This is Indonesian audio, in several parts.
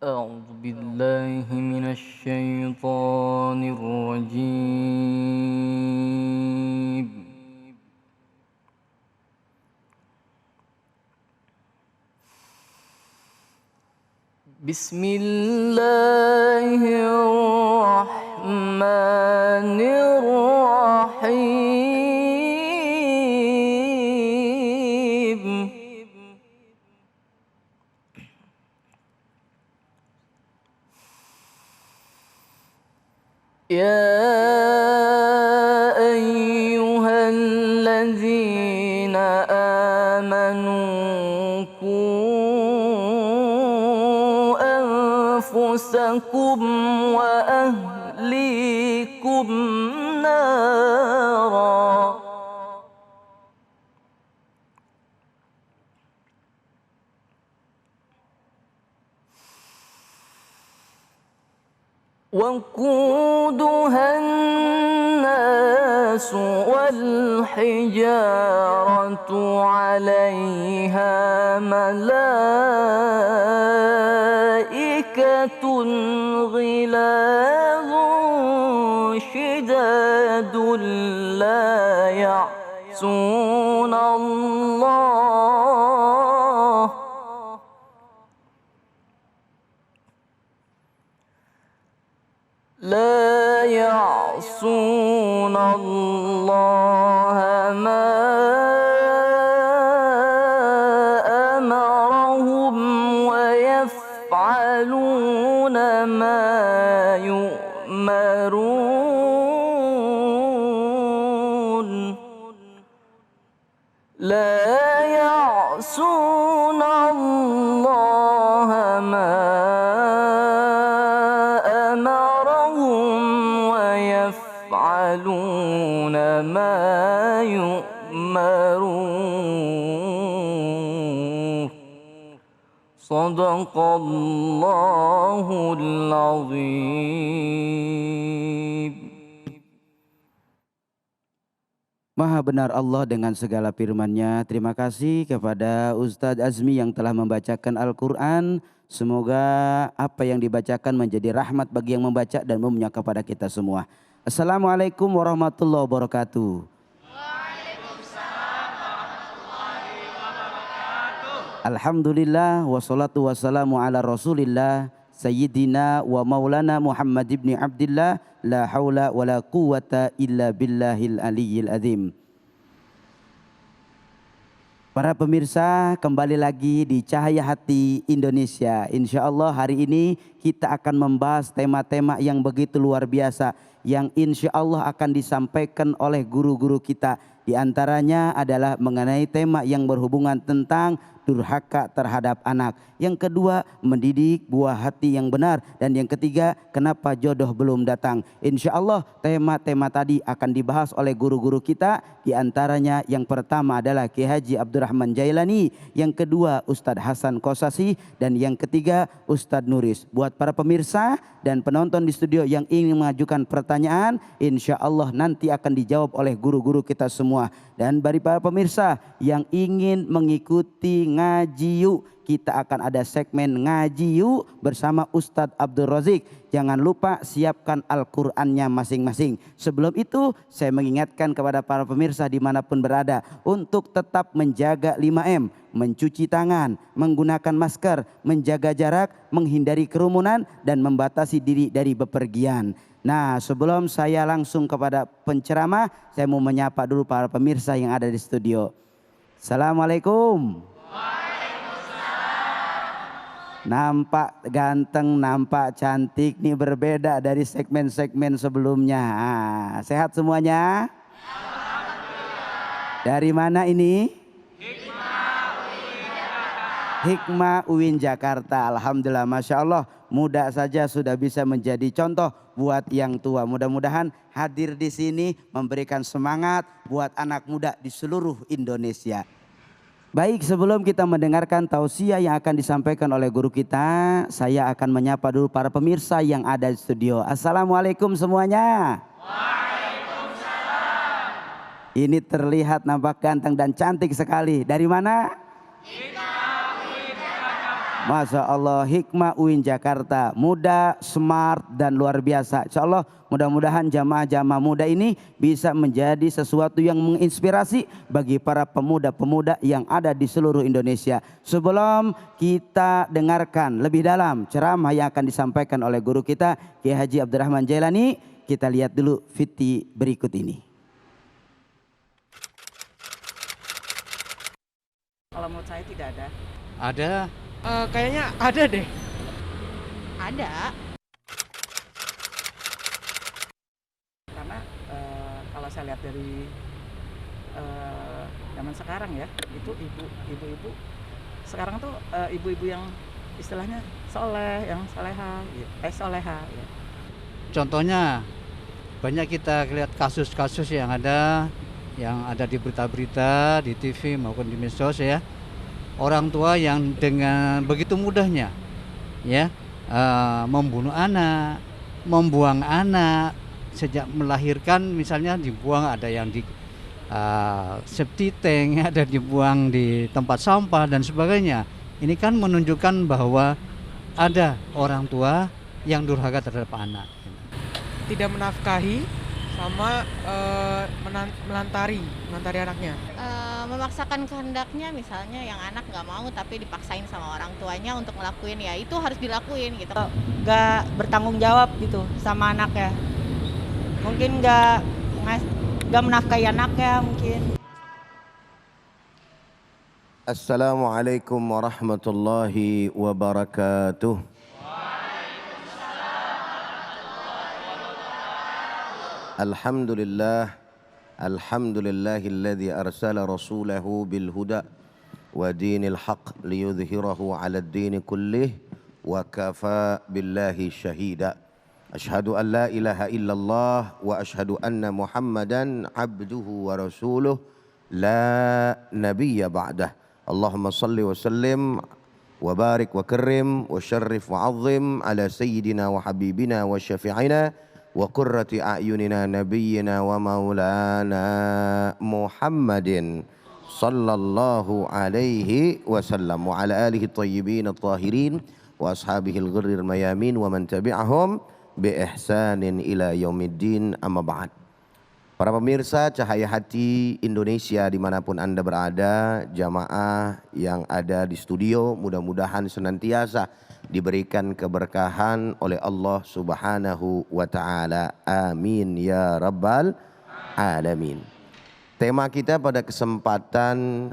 أعوذ بالله من الشيطان الرجيم. بسم الله الرحمن الرحيم. يا أيها الذين آمنوا قوا أنفسكم وأهليكم نارا وقودها الناس والحجارة عليها ملائكة غلاظ شداد لا يعصون الله ما أمرهم ويفعلون ما يؤمرون لا يعصون الله ما أمرهم ويفعلون ما يؤمرون صدق الله العظيم. Maha benar Allah dengan segala firman-Nya. Terima kasih kepada Ustadz Azmi yang telah membacakan Al-Quran. Semoga apa yang dibacakan menjadi rahmat bagi yang membaca dan umumnya kepada kita semua. Assalamualaikum warahmatullahi wabarakatuh. Waalaikumsalam warahmatullahi wabarakatuh. Alhamdulillah wassalatu wassalamu ala rasulillah Sayyidina wa maulana Muhammad ibn Abdillah. La haula wa la quwata illa billahil aliyyil azim. Para pemirsa, kembali lagi di Cahaya Hati Indonesia. Insya Allah hari ini kita akan membahas tema-tema yang begitu luar biasa, yang insya Allah akan disampaikan oleh guru-guru kita. Di antaranya adalah mengenai tema yang berhubungan tentang durhaka terhadap anak. Yang kedua, mendidik buah hati yang benar. Dan yang ketiga, kenapa jodoh belum datang. Insya Allah tema-tema tadi akan dibahas oleh guru-guru kita. Di antaranya yang pertama adalah Kiai Haji Abdurrahman Jailani. Yang kedua Ustadz Hasan Kosasi. Dan yang ketiga Ustadz Nuris. Buat para pemirsa dan penonton di studio yang ingin mengajukan pertanyaan, insya Allah nanti akan dijawab oleh guru-guru kita semua. Dan bagi para pemirsa yang ingin mengikuti ngaji yuk, kita akan ada segmen ngaji yuk bersama Ustadz Abdul Razik. Jangan lupa siapkan Al-Qur'annya masing-masing. Sebelum itu saya mengingatkan kepada para pemirsa dimanapun berada untuk tetap menjaga 5M. Mencuci tangan, menggunakan masker, menjaga jarak, menghindari kerumunan dan membatasi diri dari bepergian. Nah, sebelum saya langsung kepada penceramah, saya mau menyapa dulu para pemirsa yang ada di studio. Assalamualaikum. Nampak ganteng, nampak cantik, nih berbeda dari segmen-segmen sebelumnya. Sehat semuanya? Dari mana ini? Hikmah UIN Jakarta. Alhamdulillah, Masya Allah, muda saja sudah bisa menjadi contoh buat yang tua. Mudah-mudahan hadir di sini memberikan semangat buat anak muda di seluruh Indonesia. Baik, sebelum kita mendengarkan tausiah yang akan disampaikan oleh guru kita, saya akan menyapa dulu para pemirsa yang ada di studio. Assalamualaikum semuanya. Waalaikumsalam. Ini terlihat nampak ganteng dan cantik sekali. Dari mana? Masya Allah, Hikmah UIN Jakarta, muda, smart, dan luar biasa. Insya Allah mudah-mudahan jamaah-jamaah muda ini bisa menjadi sesuatu yang menginspirasi bagi para pemuda-pemuda yang ada di seluruh Indonesia. Sebelum kita dengarkan lebih dalam ceramah yang akan disampaikan oleh guru kita, Kiai Haji Abdurrahman Jailani, kita lihat dulu video berikut ini. Kalau menurut saya tidak ada. Ada. Kayaknya ada deh. Ada. Karena kalau saya lihat dari zaman sekarang ya, itu ibu-ibu sekarang tuh ibu-ibu yang istilahnya soleh, yang soleha, soleha. Ya. Contohnya banyak kita lihat kasus-kasus yang ada di berita-berita, di TV maupun di medsos ya. Orang tua yang dengan begitu mudahnya ya membunuh anak, membuang anak sejak melahirkan, misalnya dibuang, ada yang di septic tank, ada dibuang di tempat sampah dan sebagainya. Ini kan menunjukkan bahwa ada orang tua yang durhaka terhadap anak. Tidak menafkahi sama melantari anaknya. Memaksakan kehendaknya, misalnya yang anak nggak mau tapi dipaksain sama orang tuanya untuk ngelakuin, ya itu harus dilakuin gitu. Nggak bertanggung jawab gitu sama anaknya, mungkin nggak menafkahi anaknya mungkin. Assalamualaikum warahmatullahi wabarakatuh. Alhamdulillah, alhamdulillahilladzi arsala rasulahu bil huda wa dinil haq liyudhhirahu 'ala ad-din kullih wa kafa billahi syahida. Asyhadu an la ilaha illallah wa asyhadu anna Muhammadan abduhu wa rasuluh la nabiyya ba'dah. Allahumma salli wa sallim wa barik wa karrim wa syarrif wa 'azzim ala sayyidina wa habibina wa syafi'ina wa qurrati a'yunina nabiyyina wa maulana Muhammadin sallallahu alaihi wasallam wa ala alihi thayyibin at-tahirin wa ashabihi al-ghurril mayamin wa man tabi'ahum bi ihsanin ila yaumiddin, amma ba'd. Para pemirsa Cahaya Hati Indonesia dimanapun Anda berada, jamaah yang ada di studio, mudah-mudahan senantiasa diberikan keberkahan oleh Allah Subhanahu wa ta'ala. Amin ya rabbal alamin. Tema kita pada kesempatan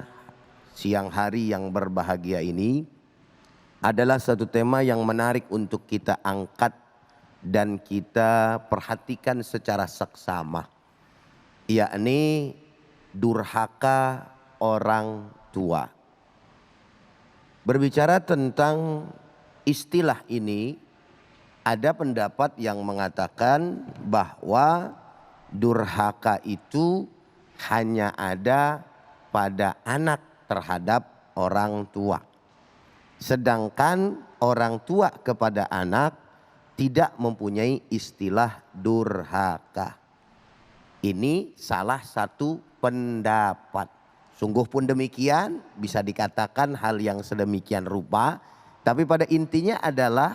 siang hari yang berbahagia ini adalah satu tema yang menarik untuk kita angkat dan kita perhatikan secara seksama, yakni durhaka orang tua. Berbicara tentang istilah ini, ada pendapat yang mengatakan bahwa durhaka itu hanya ada pada anak terhadap orang tua. Sedangkan orang tua kepada anak tidak mempunyai istilah durhaka. Ini salah satu pendapat. Sungguh pun demikian, bisa dikatakan hal yang sedemikian rupa. Tapi pada intinya adalah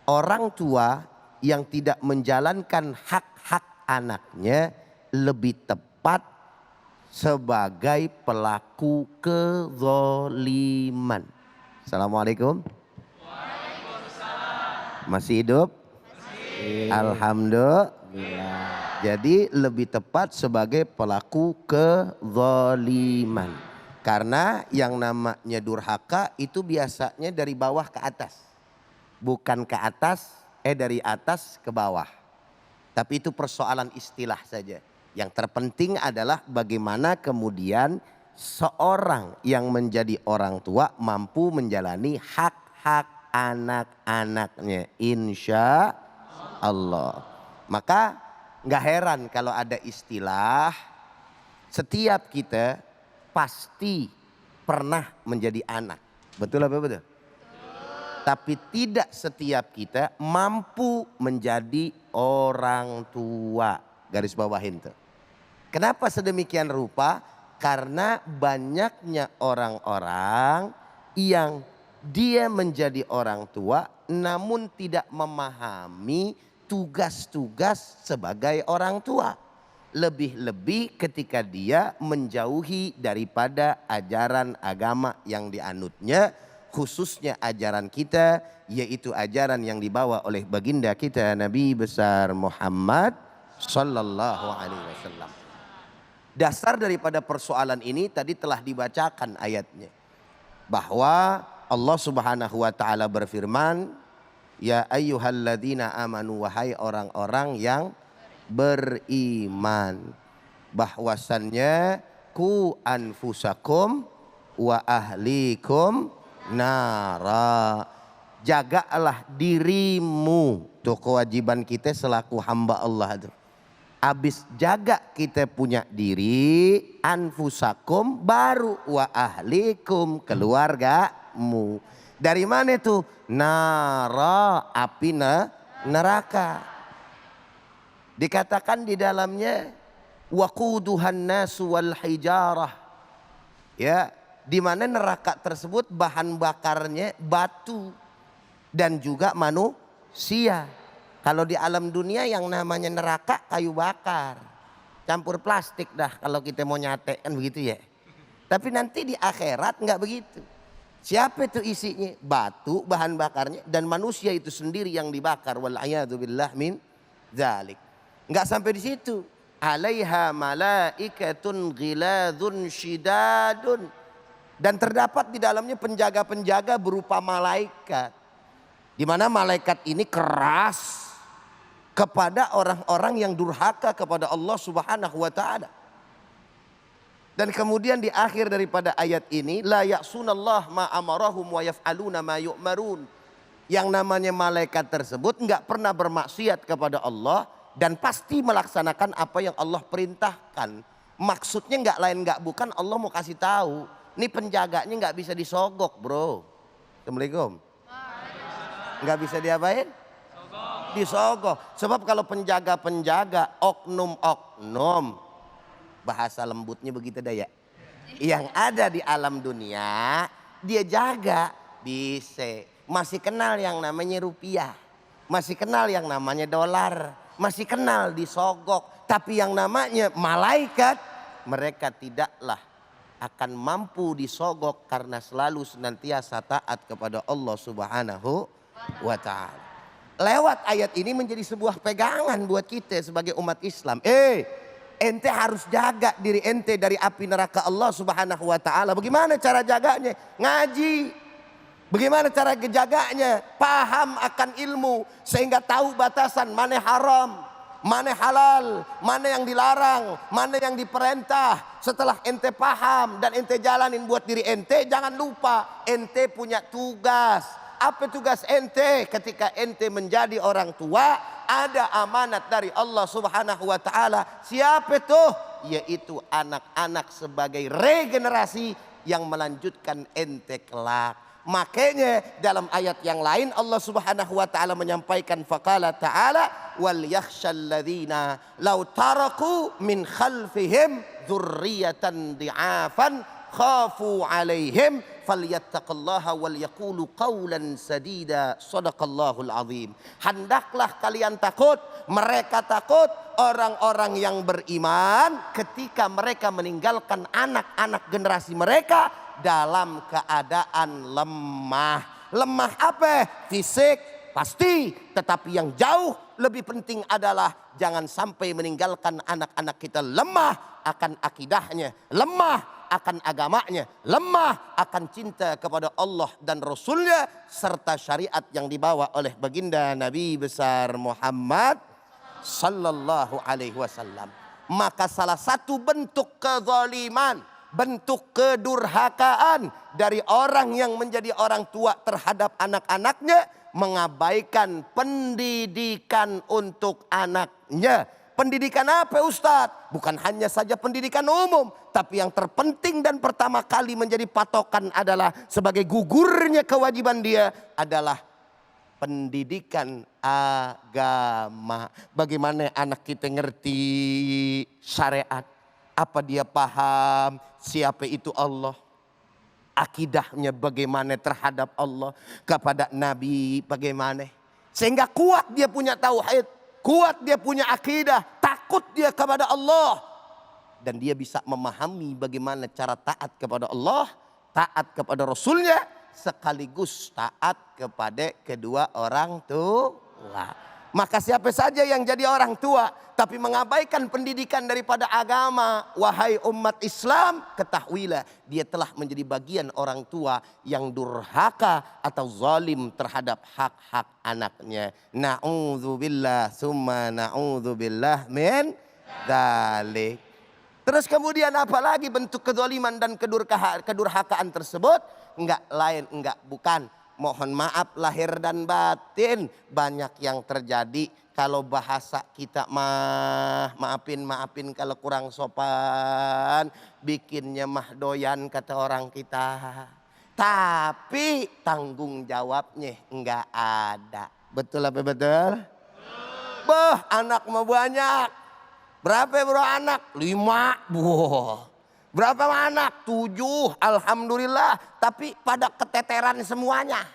orang tua yang tidak menjalankan hak-hak anaknya lebih tepat sebagai pelaku kezoliman. Assalamualaikum. Masih hidup? Masih. Alhamdulillah. Jadi lebih tepat sebagai pelaku kezoliman. Karena yang namanya durhaka itu biasanya dari bawah ke atas. Bukan ke atas, dari atas ke bawah. Tapi itu persoalan istilah saja. Yang terpenting adalah bagaimana kemudian seorang yang menjadi orang tua mampu menjalani hak-hak anak-anaknya, insya Allah. Maka nggak heran kalau ada istilah, setiap kita pasti pernah menjadi anak. Betul apa betul? Tapi tidak setiap kita mampu menjadi orang tua. Garis bawahin tuh. Kenapa sedemikian rupa? Karena banyaknya orang-orang yang dia menjadi orang tua namun tidak memahami tugas-tugas sebagai orang tua. Lebih-lebih ketika dia menjauhi daripada ajaran agama yang dianutnya, khususnya ajaran kita, yaitu ajaran yang dibawa oleh baginda kita Nabi besar Muhammad sallallahu alaihi wasallam. Dasar daripada persoalan ini tadi telah dibacakan ayatnya, bahwa Allah Subhanahu wa taala berfirman, ya ayyuhalladzina amanu, wahai orang-orang yang beriman, bahwasannya ku anfusakum wa ahlikum nara, jagalah dirimu. Tuh kewajiban kita selaku hamba Allah. Habis jaga kita punya diri, anfusakum, baru wa ahlikum, keluargamu. Dari mana itu? Nara, api neraka. Dikatakan di dalamnya waquduhan nasu wal hijarah. Ya, di mana neraka tersebut bahan bakarnya batu dan juga manusia. Kalau di alam dunia yang namanya neraka kayu bakar, campur plastik dah kalau kita mau nyate kan begitu ya. Tapi nanti di akhirat nggak begitu. Siapa itu isinya? Batu bahan bakarnya dan manusia itu sendiri yang dibakar. Wal'iyadzubillah min dzalik. Nggak sampai di situ. Alaiha malaikatun ghiladun shidadun. Dan terdapat di dalamnya penjaga-penjaga berupa malaikat. Di mana malaikat ini keras kepada orang-orang yang durhaka kepada Allah Subhanahu wa taala. Dan kemudian di akhir daripada ayat ini, la ya'sunallah ma amarahum wa yaf'aluna ma yu'marun. Yang namanya malaikat tersebut enggak pernah bermaksiat kepada Allah dan pasti melaksanakan apa yang Allah perintahkan. Maksudnya enggak lain enggak bukan, Allah mau kasih tahu, ini penjaganya enggak bisa disogok, bro. Assalamualaikum. Enggak bisa diapain? Disogok. Sebab kalau penjaga-penjaga, oknum-oknum, bahasa lembutnya begitu daya, yang ada di alam dunia, dia jaga, bisa. Masih kenal yang namanya rupiah, masih kenal yang namanya dolar, masih kenal disogok. Tapi yang namanya malaikat, mereka tidaklah akan mampu disogok karena selalu senantiasa taat kepada Allah Subhanahu wa ta'ala. Lewat ayat ini menjadi sebuah pegangan buat kita sebagai umat Islam. Ente harus jaga diri ente dari api neraka Allah Subhanahu wa ta'ala. Bagaimana cara jaganya? Ngaji. Bagaimana cara jaganya? Paham akan ilmu sehingga tahu batasan mana haram, mana halal, mana yang dilarang, mana yang diperintah. Setelah ente paham dan ente jalanin buat diri ente, jangan lupa ente punya tugas. Apa tugas ente ketika ente menjadi orang tua? Ada amanat dari Allah Subhanahu wa ta'ala. Siapa itu? Yaitu anak-anak sebagai regenerasi yang melanjutkan ente kelak. Makanya dalam ayat yang lain Allah Subhanahu wa ta'ala menyampaikan, faqala ta'ala wal yakhshal ladzina law taraku min khalfihim dzurriyyatan di'afan khafu 'alaihim falyattaqullaha wal yaqulu qawlan sadida. Shadaqallahul azim. Hendaklah kalian takut, mereka takut orang-orang yang beriman ketika mereka meninggalkan anak-anak generasi mereka dalam keadaan lemah. Lemah apa? Fisik pasti, tetapi yang jauh lebih penting adalah jangan sampai meninggalkan anak-anak kita lemah akan akidahnya, lemah akan agamanya, lemah akan cinta kepada Allah dan Rasulnya serta syariat yang dibawa oleh baginda Nabi besar Muhammad sallallahu alaihi wasallam. Maka salah satu bentuk kezaliman, bentuk kedurhakaan dari orang yang menjadi orang tua terhadap anak-anaknya, mengabaikan pendidikan untuk anaknya. Pendidikan apa Ustadz? Bukan hanya saja pendidikan umum, tapi yang terpenting dan pertama kali menjadi patokan adalah sebagai gugurnya kewajiban dia adalah pendidikan agama. Bagaimana anak kita ngerti syariat? Apa dia paham siapa itu Allah? akidahnya bagaimana terhadap Allah, kepada Nabi bagaimana. Sehingga kuat dia punya tauhid, kuat dia punya akidah, takut dia kepada Allah. Dan dia bisa memahami bagaimana cara taat kepada Allah, taat kepada Rasulnya, sekaligus taat kepada kedua orang tua. Maka siapa saja yang jadi orang tua tapi mengabaikan pendidikan daripada agama, wahai umat Islam, ketahuilah dia telah menjadi bagian orang tua yang durhaka atau zalim terhadap hak-hak anaknya. Na'udzubillah summa na'udzubillah min dzalik. Terus kemudian apalagi bentuk kezaliman dan kedurhakaan tersebut? Enggak lain, enggak bukan. Mohon maaf lahir dan batin, banyak yang terjadi. Kalau bahasa kita maafin kalau kurang sopan, bikinnya mah doyan kata orang kita. Tapi tanggung jawabnya enggak ada. Betul apa betul? Boh, anak mau banyak. Berapa bro anak? 5. Boh. Berapa anak? 7, alhamdulillah. Tapi pada keteteran semuanya.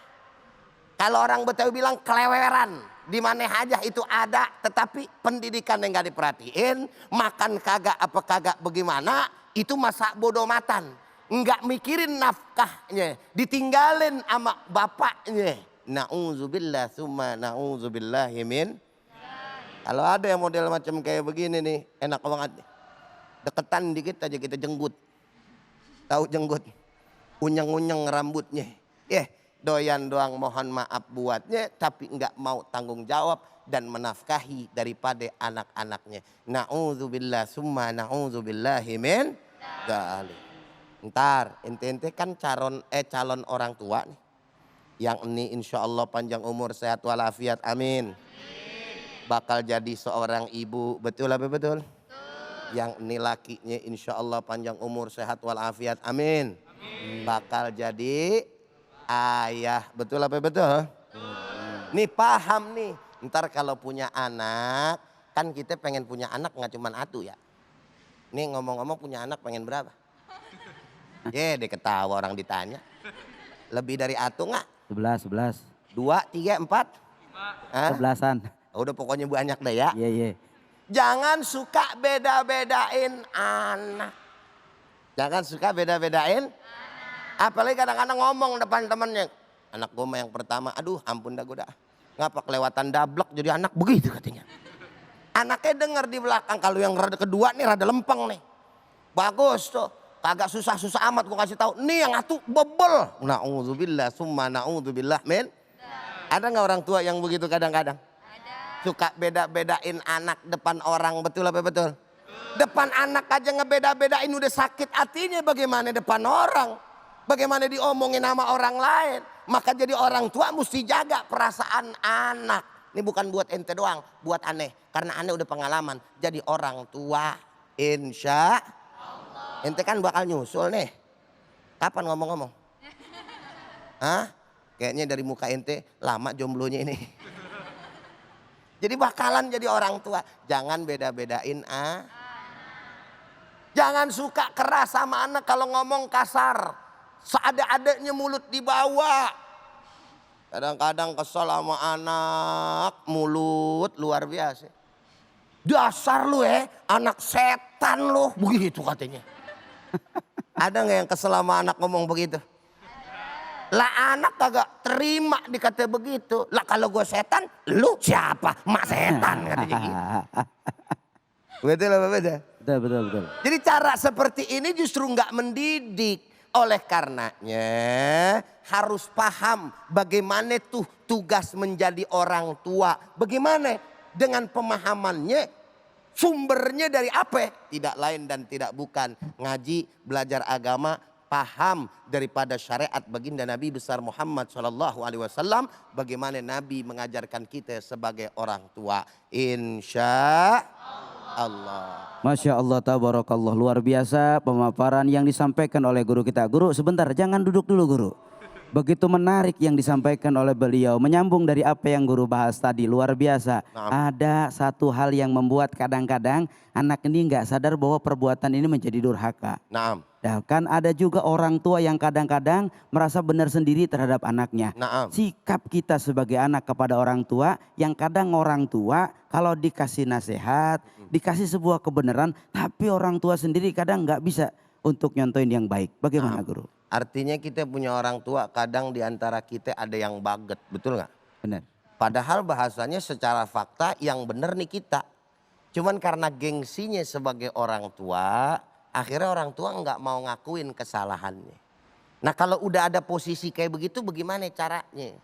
Kalau orang Betawi bilang keleweran. Di mana aja itu ada. Tetapi pendidikan yang gak diperhatiin. Makan kagak apa kagak bagaimana. Itu masa bodoh matan. Enggak mikirin nafkahnya. Ditinggalin sama bapaknya. Na'udzubillah summa na'udzubillahi min. Kalau ada yang model macam kayak begini nih. Enak banget. Deketan dikit aja kita jenggut. Tahu jenggut? Unyeng-unyeng rambutnya. Doyan doang mohon maaf buatnya. Tapi enggak mau tanggung jawab dan menafkahi daripada anak-anaknya. Na'udzubillah summa na'udzubillahi min dzalik. Ntar ente kan calon orang tua nih. Yang ini insya Allah panjang umur sehat walafiat amin. Bakal jadi seorang ibu, betul apa betul? Yang ini lakinya insya Allah panjang umur sehat walafiat amin. Bakal jadi ayah, betul apa betul? Nih paham nih, ntar kalau punya anak, kan kita pengen punya anak nggak cuma satu ya. Nih ngomong-ngomong punya anak pengen berapa? Dia ketawa orang ditanya. Lebih dari atu nggak? 11. 2, 3, 4? 11-an. Udah pokoknya banyak deh ya. Iya. Jangan suka beda-bedain anak. Jangan suka beda-bedain. Apalagi kadang-kadang ngomong depan temennya. Anak gue yang pertama, aduh ampun dah gue dah. Ngapa kelewatan dablek jadi anak begitu katanya. Anaknya denger di belakang, kalau yang rada kedua nih rada lempeng nih. Bagus tuh, kagak susah-susah amat gue kasih tahu. Nih yang atuh bebel. Na'udzubillah summa na'udzubillah min. Ada gak orang tua yang begitu kadang-kadang? Suka beda-bedain anak depan orang, betul apa betul? Depan anak aja ngebeda-bedain udah sakit hatinya, bagaimana depan orang? Bagaimana diomongin sama orang lain? Maka jadi orang tua mesti jaga perasaan anak. Ini bukan buat ente doang, buat aneh. Karena aneh udah pengalaman jadi orang tua. Insya Allah. Ente kan bakal nyusul nih. Kapan ngomong-ngomong? Hah? Kayaknya dari muka ente lama jomblonya ini. Jadi bakalan jadi orang tua. Jangan beda-bedain Jangan suka keras sama anak kalau ngomong kasar. Seada-adanya mulut dibawa. Kadang-kadang kesel sama anak, mulut luar biasa. Dasar lu anak setan lu. Begitu katanya. Ada gak yang kesel sama anak ngomong begitu? Lah anak kagak terima dikata begitu. Lah kalau gue setan, lu siapa? Mak setan katanya gitu. Betul apa beda? Betul. Jadi cara seperti ini justru nggak mendidik. Oleh karenanya harus paham bagaimana tuh tugas menjadi orang tua. Bagaimana dengan pemahamannya, sumbernya dari apa? Tidak lain dan tidak bukan ngaji, belajar agama, paham daripada syariat baginda Nabi besar Muhammad SAW. Bagaimana Nabi mengajarkan kita sebagai orang tua. Insya Allah. Masya Allah, tabarakallah, luar biasa pemaparan yang disampaikan oleh guru kita. Guru sebentar, jangan duduk dulu guru. Begitu menarik yang disampaikan oleh beliau, menyambung dari apa yang guru bahas tadi, luar biasa. Ada satu hal yang membuat kadang-kadang anak ini nggak sadar bahwa perbuatan ini menjadi durhaka. Naam. Dan kan ada juga orang tua yang kadang-kadang merasa benar sendiri terhadap anaknya. Naam. Sikap kita sebagai anak kepada orang tua, yang kadang orang tua kalau dikasih nasihat, dikasih sebuah kebenaran, tapi orang tua sendiri kadang nggak bisa untuk nyontoin yang baik. Bagaimana guru? Artinya kita punya orang tua, kadang diantara kita ada yang baget, betul nggak? Benar. Padahal bahasanya secara fakta yang benar nih kita. Cuman karena gengsinya sebagai orang tua, akhirnya orang tua nggak mau ngakuin kesalahannya. Nah kalau udah ada posisi kayak begitu bagaimana caranya?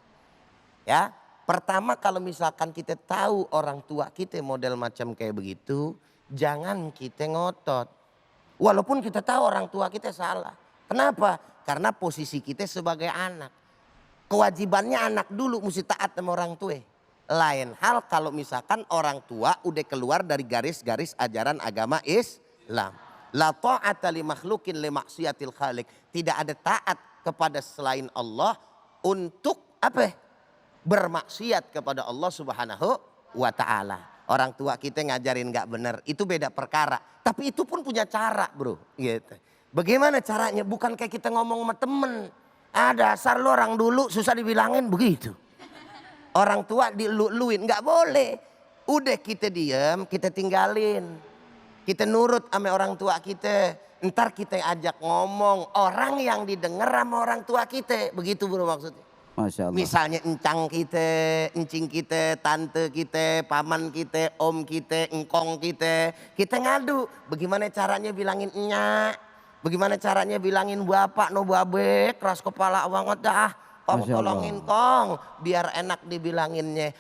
Ya, pertama kalau misalkan kita tahu orang tua kita model macam kayak begitu, jangan kita ngotot. Walaupun kita tahu orang tua kita salah. Kenapa? Karena posisi kita sebagai anak. Kewajibannya anak dulu mesti taat sama orang tua. Lain hal kalau misalkan orang tua udah keluar dari garis-garis ajaran agama Islam. La ta'ata li makhlukin li maksiatil khaliq. Tidak ada taat kepada selain Allah untuk apa? Bermaksiat kepada Allah Subhanahu wa taala. Orang tua kita ngajarin gak benar, itu beda perkara. Tapi itu pun punya cara, bro. Gitu. Bagaimana caranya? Bukan kayak kita ngomong sama temen. Dasar lu orang dulu susah dibilangin begitu. Orang tua diluluin, nggak boleh. Udah kita diam, kita tinggalin. Kita nurut sama orang tua kita. Ntar kita ajak ngomong orang yang didengar sama orang tua kita. Begitu bro maksudnya. Masya Allah. Misalnya encang kita, encing kita, tante kita, paman kita, om kita, engkong kita. Kita ngadu. Bagaimana caranya bilangin enyak. Bagaimana caranya bilangin bapak no babe keras kepala banget dah. Kong tolongin kong biar enak dibilanginnya.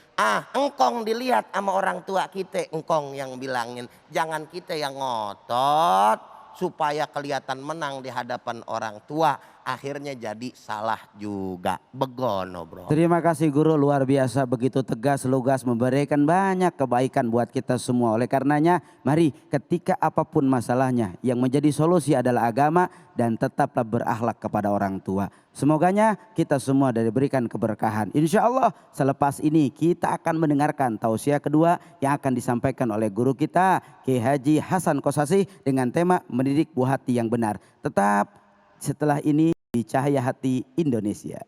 Engkong dilihat sama orang tua kita, engkong yang bilangin. Jangan kita yang ngotot supaya kelihatan menang di hadapan orang tua. Akhirnya jadi salah juga. Begono bro. Terima kasih guru, luar biasa, begitu tegas, lugas, memberikan banyak kebaikan buat kita semua. Oleh karenanya mari ketika apapun masalahnya yang menjadi solusi adalah agama dan tetaplah berakhlak kepada orang tua. Semoganya kita semua diberikan keberkahan. Insya Allah selepas ini kita akan mendengarkan tausiah kedua yang akan disampaikan oleh guru kita Kiai Haji Hasan Kosasih dengan tema mendidik buah hati yang benar. Tetap setelah ini di Cahaya Hati Indonesia.